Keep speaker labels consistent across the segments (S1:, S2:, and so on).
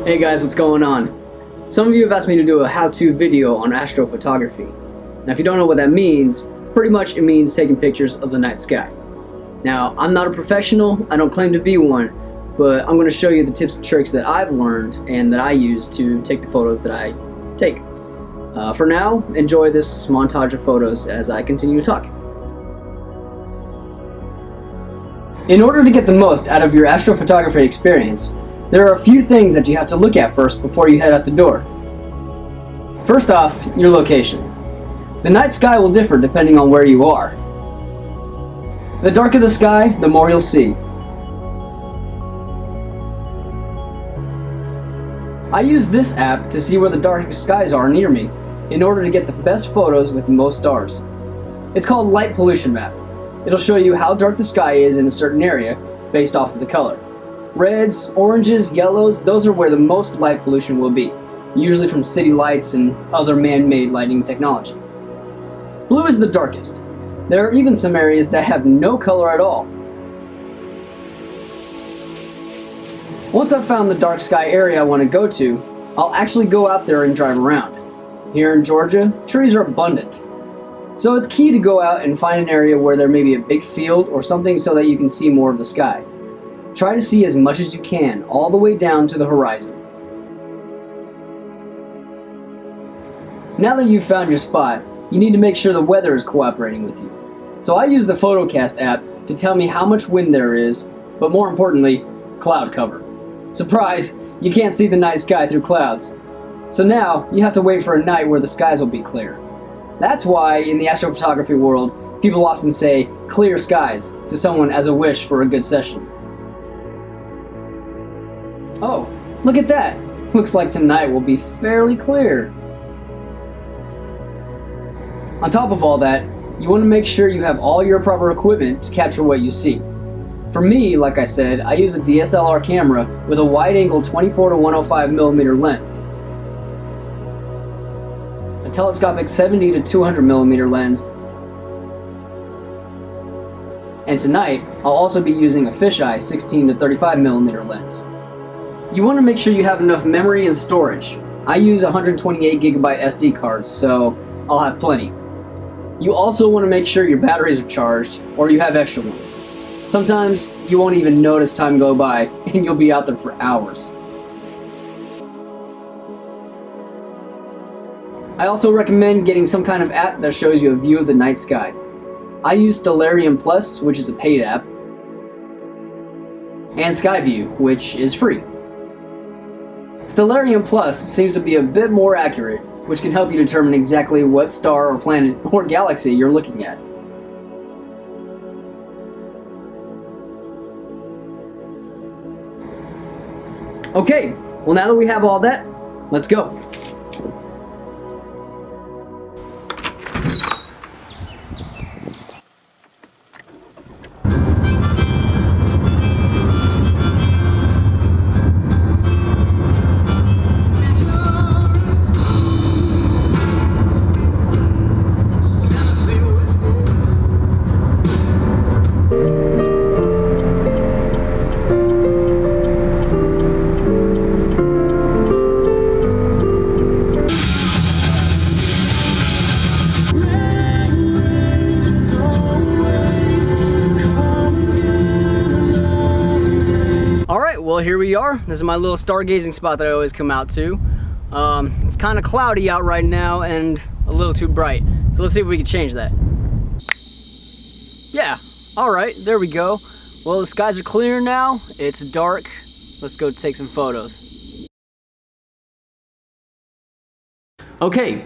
S1: Hey guys, what's going on? Some of you have asked me to do a how-to video on astrophotography. Now if you don't know what that means, pretty much it means taking pictures of the night sky. Now I'm not a professional, I don't claim to be one, but I'm going to show you the tips and tricks that I've learned and that I use to take the photos that I take. For now, enjoy this montage of photos as I continue to talk. In order to get the most out of your astrophotography experience, there are a few things that you have to look at first before you head out the door. First off, your location. The night sky will differ depending on where you are. The darker the sky, the more you'll see. I use this app to see where the darkest skies are near me in order to get the best photos with the most stars. It's called Light Pollution Map. It'll show you how dark the sky is in a certain area based off of the color. Reds, oranges, yellows, those are where the most light pollution will be, usually from city lights and other man-made lighting technology. Blue is the darkest. There are even some areas that have no color at all. Once I've found the dark sky area I want to go to, I'll actually go out there and drive around. Here in Georgia, trees are abundant. So it's key to go out and find an area where there may be a big field or something so that you can see more of the sky. Try to see as much as you can, all the way down to the horizon. Now that you've found your spot, you need to make sure the weather is cooperating with you. So I use the Photocast app to tell me how much wind there is, but more importantly, cloud cover. Surprise, you can't see the night sky through clouds. So now, you have to wait for a night where the skies will be clear. That's why, in the astrophotography world, people often say, clear skies, to someone as a wish for a good session. Oh, look at that! Looks like tonight will be fairly clear. On top of all that, you want to make sure you have all your proper equipment to capture what you see. For me, like I said, I use a DSLR camera with a wide-angle 24 to 105mm lens, a telescopic 70 to 200mm lens, and tonight I'll also be using a fisheye 16 to 35mm lens. You want to make sure you have enough memory and storage. I use 128GB SD cards, so I'll have plenty. You also want to make sure your batteries are charged, or you have extra ones. Sometimes you won't even notice time go by, and you'll be out there for hours. I also recommend getting some kind of app that shows you a view of the night sky. I use Stellarium Plus, which is a paid app, and Skyview, which is free. Stellarium Plus seems to be a bit more accurate, which can help you determine exactly what star or planet or galaxy you're looking at. Okay, well now that we have all that, let's go. Well, here we are. This is my little stargazing spot that I always come out to. It's kind of cloudy out right now and a little too bright. So let's see if we can change that. Yeah, all right, there we go. Well, the skies are clear now. It's dark. Let's go take some photos. Okay.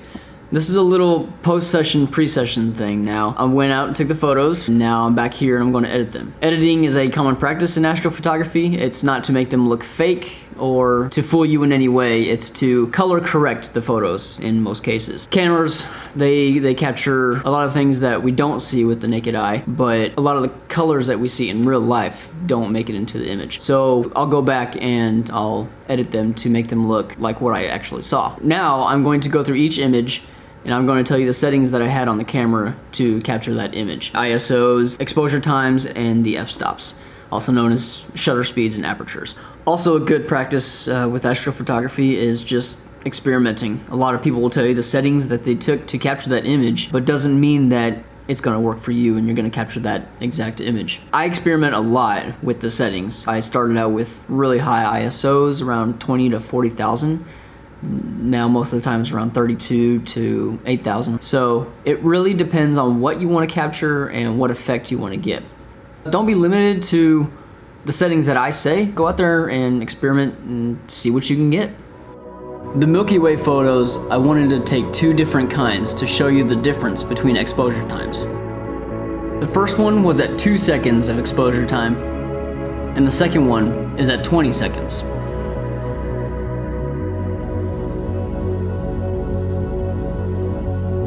S1: This is a little post-session, pre-session thing now. I went out and took the photos, and now I'm back here and I'm going to edit them. Editing is a common practice in astrophotography. It's not to make them look fake or to fool you in any way. It's to color correct the photos in most cases. Cameras, they capture a lot of things that we don't see with the naked eye, but a lot of the colors that we see in real life don't make it into the image. So I'll go back and I'll edit them to make them look like what I actually saw. Now I'm going to go through each image and I'm going to tell you the settings that I had on the camera to capture that image. ISOs, exposure times, and the f-stops. also known as shutter speeds and apertures. Also, a good practice with astrophotography is just experimenting. A lot of people will tell you the settings that they took to capture that image, but doesn't mean that it's gonna work for you and you're gonna capture that exact image. I experiment a lot with the settings. I started out with really high ISOs, around 20 to 40,000. Now most of the time it's around 32 to 8,000. So it really depends on what you want to capture and what effect you want to get. Don't be limited to the settings that I say. Go out there and experiment and see what you can get. The Milky Way photos, I wanted to take two different kinds to show you the difference between exposure times. The first one was at 2 seconds of exposure time, and the second one is at 20 seconds.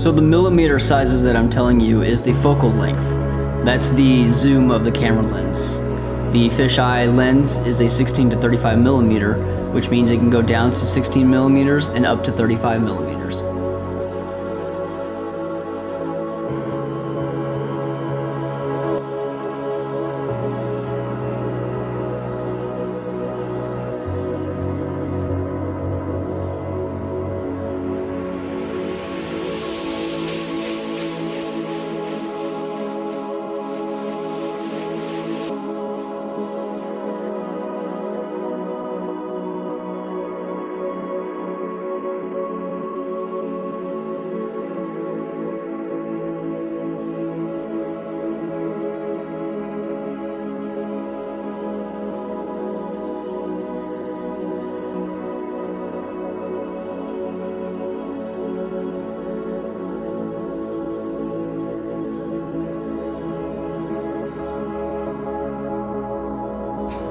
S1: So the millimeter sizes that I'm telling you is the focal length. That's the zoom of the camera lens. The fisheye lens is a 16 to 35 millimeter, which means it can go down to 16 millimeters and up to 35 millimeters.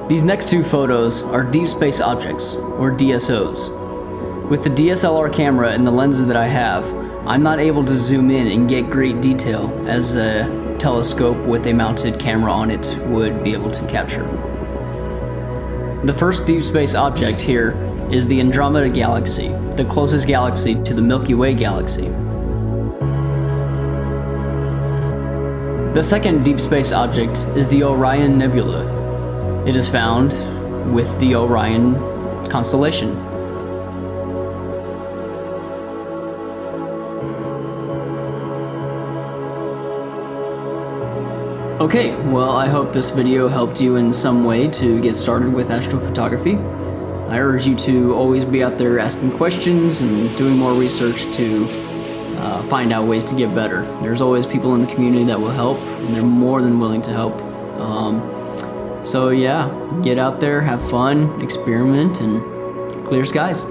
S1: These next two photos are deep space objects, or DSOs. With the DSLR camera and the lenses that I have, I'm not able to zoom in and get great detail as a telescope with a mounted camera on it would be able to capture. The first deep space object here is the Andromeda Galaxy, the closest galaxy to the Milky Way galaxy. The second deep space object is the Orion Nebula. It is found with the Orion constellation. Okay, well, I hope this video helped you in some way to get started with astrophotography. I urge you to always be out there asking questions and doing more research to find out ways to get better. There's always people in the community that will help, and they're more than willing to help. So yeah, get out there, have fun, experiment, and clear skies.